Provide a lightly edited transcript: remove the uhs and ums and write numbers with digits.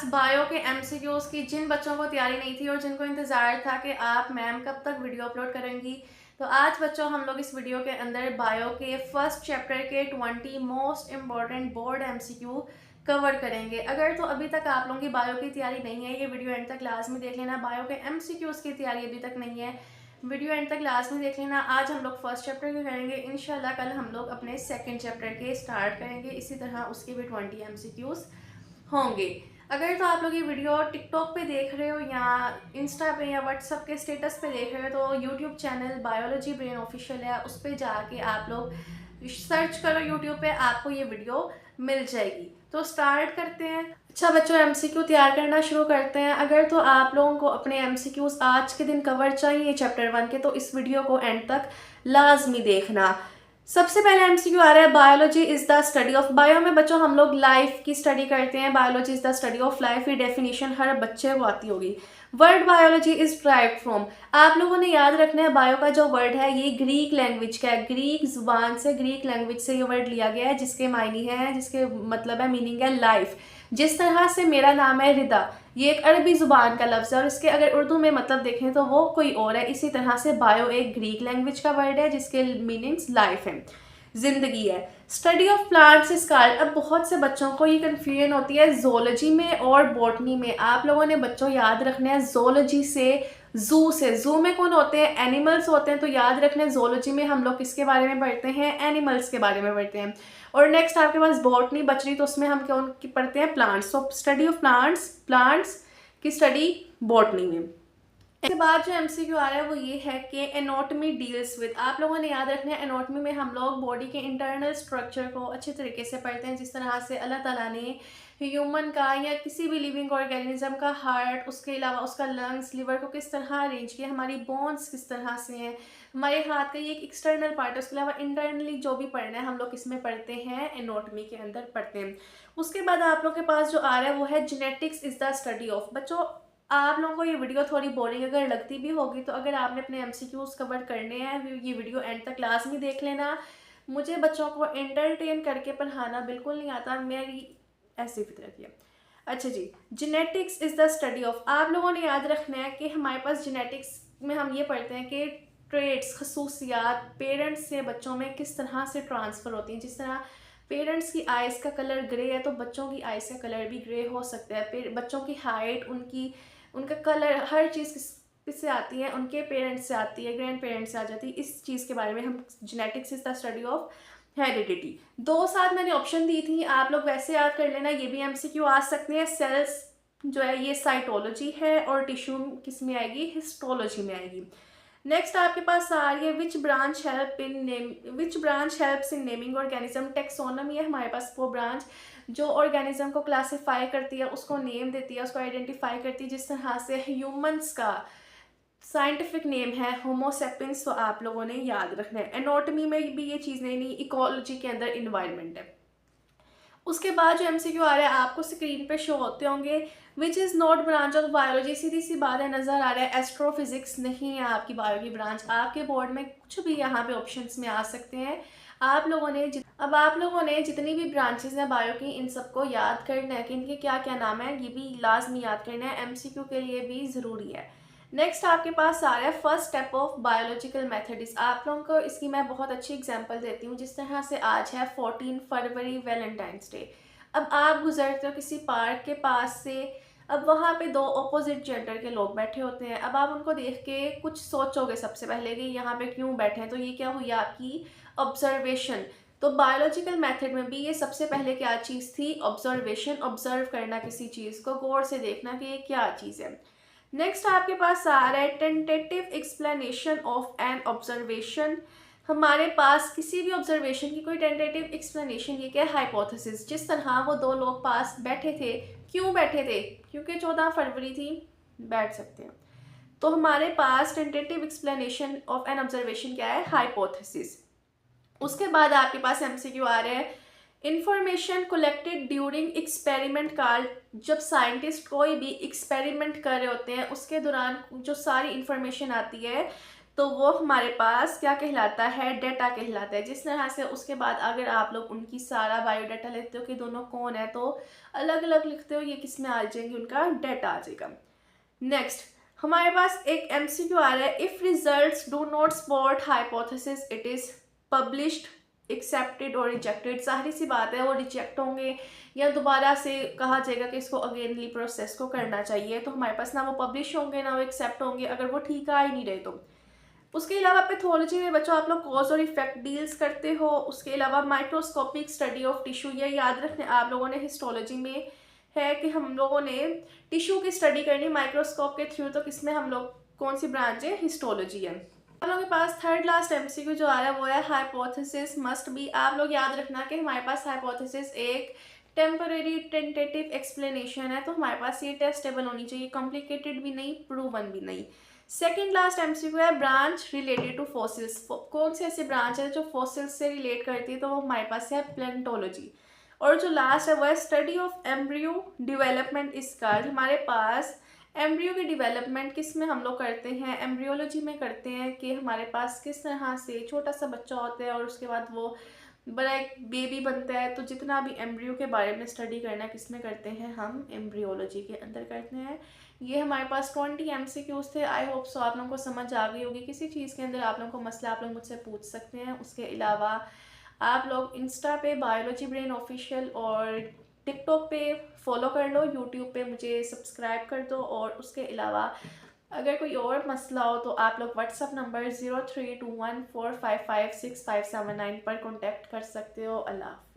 Class bio के MCQs की जिन बच्चों को तैयारी नहीं थी और जिनको इंतज़ार था कि आप मैम कब तक वीडियो अपलोड करेंगी, तो आज बच्चों हम लोग इस वीडियो के अंदर बायो के फर्स्ट चैप्टर के 20 most important board MCQ cover करेंगे। अगर तो अभी तक आप लोगों की बायो की तैयारी नहीं है, ये वीडियो एंड तक क्लास में देख लेना। बायो के एमसीक्यूज की तैयारी अभी तक नहीं है, वीडियो एंड तक क्लास में देख लेना। आज हम लोग फर्स्ट चैप्टर के करेंगे, इंशाल्लाह कल हम लोग अपने सेकंड चैप्टर के स्टार्ट करेंगे। इसी तरह उसके भी 20 एमसीक्यूज होंगे। अगर तो आप लोग ये वीडियो टिकटॉक पे देख रहे हो या इंस्टा पे या व्हाट्सअप के स्टेटस पे देख रहे हो, तो YouTube channel biology brain official है, उस पर जाके आप लोग सर्च करो यूट्यूब पे, आपको ये वीडियो मिल जाएगी। तो स्टार्ट करते हैं। अच्छा बच्चों, एमसीक्यू तैयार करना शुरू करते हैं। अगर तो आप लोगों को अपने एमसीक्यूज आज के दिन कवर चाहिए चैप्टर 1 के, तो इस वीडियो को एंड तक लाजमी देखना। सबसे पहले एमसीक्यू आ रहा है, biology is the study of. Bio में बच्चों हम लोग लाइफ की स्टडी करते हैं। Biology is the study of life, ये डेफिनेशन हर बच्चे को आती होगी। Word biology is derived from, आप लोगों ने याद रखना है बायो का जो वर्ड है ये ग्रीक लैंग्वेज का है। ग्रीक जुबान से, ग्रीक लैंग्वेज से ये वर्ड लिया गया है, जिसके मायने हैं, जिसके मतलब है, मीनिंग है लाइफ। जिस तरह से मेरा नाम है रिदा, ये एक अरबी जुबान का लफ्ज़ है और इसके अगर उर्दू में मतलब देखें तो वो कोई और है। इसी तरह से बायो एक ग्रीक लैंग्वेज का वर्ड है जिसके मीनिंग्स लाइफ है, जिंदगी है। Study of plants is called, अब बहुत से बच्चों को ये कन्फ्यूजन होती है जोलॉजी में और बॉटनी में। आप लोगों ने बच्चों याद रखना है जोलॉजी से, जू से। जू में कौन होते हैं? एनिमल्स होते हैं। तो याद रखना है जोलॉजी में हम लोग किसके बारे में पढ़ते हैं? एनिमल्स के बारे में पढ़ते हैं। और नेक्स्ट आपके पास बॉटनी बच रही, तो उसमें हम कौन पढ़ते हैं? प्लांट्स। तो स्टडी ऑफ प्लांट्स, प्लांट्स की स्टडी बॉटनी में। इसके बाद जो एमसीक्यू आ रहा है वो ये है कि एनाटॉमी डील्स विद, आप लोगों ने याद रखना है एनाटॉमी में हम लोग बॉडी के इंटरनल स्ट्रक्चर को अच्छे तरीके से पढ़ते हैं। जिस तरह से अल्लाह ताला ने ह्यूमन का या किसी भी लिविंग ऑर्गेनिज्म का हार्ट, उसके अलावा उसका लंग्स, लिवर को किस तरह अरेंज किया, हमारी बोन्स किस तरह से हैं, हमारे हाथ का ये एक एक्सटर्नल पार्ट है, उसके अलावा इंटरनली जो भी पढ़ना है हम लोग किसमें पढ़ते हैं? एनाटॉमी के अंदर पढ़ते हैं। उसके बाद आप लोग के पास जो आ रहा है वो है genetics is the study of. बच्चों आप लोगों को ये वीडियो थोड़ी बोरिंग अगर लगती भी होगी, तो अगर आपने अपने एमसीक्यूज कवर करने हैं ये वीडियो एंड तक क्लास में देख लेना। मुझे बच्चों को एंटरटेन करके पढ़ाना बिल्कुल नहीं आता, मेरी ऐसी फितरत है। अच्छा जी, genetics is the study of, आप लोगों ने याद रखना है कि हमारे पास जेनेटिक्स में हम ये पढ़ते हैं कि ट्रेड्स, खसूसियात पेरेंट्स से बच्चों में किस तरह से ट्रांसफ़र होती हैं। जिस तरह पेरेंट्स की आइज़ का कलर ग्रे है, तो बच्चों की आइज़ का कलर भी ग्रे हो सकता है। बच्चों की हाइट, उनका कलर, हर चीज़ किससे आती है? उनके पेरेंट्स से आती है, ग्रैंड पेरेंट्स से आ जाती है। इस चीज़ के बारे में हम genetics is the study of heredity. दो साथ मैंने ऑप्शन दी थी, आप लोग वैसे याद कर लेना, ये भी एमसीक्यू आ सकते हैं। सेल्स जो है ये साइटोलॉजी है और टिश्यू किस में आएगी? हिस्टोलॉजी में आएगी। नेक्स्ट आपके पास आ रही है which branch helps in naming organism. Taxonomy है हमारे पास वो ब्रांच जो ऑर्गेनिज्म को क्लासिफाई करती है, उसको नेम देती है, उसको आइडेंटिफाई करती है। जिस तरह से ह्यूमंस का साइंटिफिक नेम है होमो सेपियंस, तो आप लोगों ने याद रखना है। एनाटॉमी में भी ये चीज़ नहीं, इकोलॉजी के अंदर इन्वायरमेंट है। उसके बाद जो एमसीक्यू आ रहा है आपको स्क्रीन पे शो होते होंगे, which is not branch of biology. सीधी सी बात है, नज़र आ रहा है एस्ट्रोफिजिक्स नहीं है आपकी बायो की ब्रांच। आपके बोर्ड में कुछ भी यहाँ पे ऑप्शंस में आ सकते हैं। आप लोगों ने जितनी भी ब्रांचेस हैं बायो की, इन सबको याद करना है कि इनके क्या क्या नाम है, ये भी लाजमी याद करना है, एमसीक्यू के लिए भी ज़रूरी है। नेक्स्ट आपके पास आ रहा है first step of biological methods. आप लोगों को इसकी मैं बहुत अच्छी एग्जांपल देती हूँ। जिस तरह से आज है 14 फरवरी वैलेंटाइंस डे। अब आप गुजरते हो किसी पार्क के पास से, अब वहाँ पे दो ऑपोजिट जेंडर के लोग बैठे होते हैं। अब आप उनको देख के कुछ सोचोगे सबसे पहले कि यहाँ पे क्यों बैठे हैं, तो ये क्या हुई? आपकी ऑब्जर्वेशन। तो बायोलॉजिकल मेथड में भी ये सबसे पहले क्या चीज़ थी? ऑब्जर्वेशन। ऑब्जर्व करना किसी चीज़ को, गौर से देखना कि ये क्या चीज़ है। नेक्स्ट आपके पास आ रहा है tentative explanation of an observation. हमारे पास किसी भी ऑब्जर्वेशन की कोई टेंटेटिव एक्सप्लेनेशन, ये क्या है? हाइपोथेसिस। जिस तरह वो दो लोग पास बैठे थे, क्यों बैठे थे? क्योंकि 14 फरवरी थी, बैठ सकते हैं। तो हमारे पास tentative explanation of an observation क्या है? हाइपोथेसिस। उसके बाद आपके पास एमसीक्यू आ रहे हैं information collected during experiment card. जब साइंटिस्ट कोई भी एक्सपेरिमेंट कर रहे होते हैं उसके दौरान जो सारी इंफॉर्मेशन आती है, तो वो हमारे पास क्या कहलाता है, डाटा कहलाता है। जिस तरह से उसके बाद अगर आप लोग उनकी सारा बायोडाटा लेते हो कि दोनों कौन है, तो अलग अलग लिखते हो, ये किस में आ जाएंगे, उनका डाटा आ जाएगा। नेक्स्ट हमारे पास एक एमसीक्यू आ रहा है, if results do not support hypothesis it is published, accepted और रिजेक्टेड। जाहिर सी बात है वो रिजेक्ट होंगे या दोबारा से कहा जाएगा कि इसको अगेनली प्रोसेस को करना चाहिए। तो हमारे पास ना वो पब्लिश होंगे ना वो एक्सेप्ट होंगे अगर वो ठीक आ ही नहीं रहे तो। उसके अलावा पैथोलॉजी में बच्चों आप लोग कॉज और इफेक्ट डील्स करते हो। उसके अलावा माइक्रोस्कोपिक स्टडी ऑफ टिश्यू, ये याद रखने आप लोगों ने हिस्टोलॉजी में है कि हम लोगों ने टिश्यू की स्टडी करनी माइक्रोस्कोप के थ्रू। तो किसमें हम लोग कौन सी ब्रांच है, हिस्टोलॉजी है। आप लोगों के पास थर्ड लास्ट एमसीक्यू जो आ रहा है वो है हाइपोथेसिस मस्ट बी। आप लोग याद रखना कि हमारे पास हाइपोथेसिस एक टेम्परेरी टेंटेटिव एक्सप्लेनेशन है, तो हमारे पास ये टेस्टेबल होनी चाहिए, कॉम्प्लिकेटेड भी नहीं, प्रूवन भी नहीं। सेकेंड लास्ट एमसीक्यू है ब्रांच रिलेटेड टू फॉसिल्स। कौन से ऐसे ब्रांच है जो फॉसिल्स से रिलेट करती है, तो वो हमारे पास है प्लेंटोलॉजी। और जो लास्ट है वो है study of embryo development scar. हमारे पास एम्ब्रियो की डेवलपमेंट किस में हम लोग करते हैं, एम्ब्रियोलॉजी में करते हैं कि हमारे पास किस तरह से छोटा सा बच्चा होता है और उसके बाद वो बड़ा एक बेबी बनता है। तो जितना भी एम्ब्रियो के बारे में स्टडी करना है किस में करते हैं, हम एम्ब्रियोलॉजी के अंदर करते हैं। ये हमारे पास 20 एमसीक्यूज थे। आई होप सो आप लोगों को समझ आ गई होगी। किसी चीज़ के अंदर आप लोगों को मसला आप लोग मुझसे पूछ सकते हैं। उसके अलावा आप लोग इंस्टा पे बायोलॉजी ब्रेन ऑफिशियल और टिकटॉक पे फॉलो कर लो, यूट्यूब पे मुझे सब्सक्राइब कर दो। और उसके अलावा अगर कोई और मसला हो तो आप लोग व्हाट्सअप नंबर 0321455657 पर कॉन्टेक्ट कर सकते हो। अल्लाह।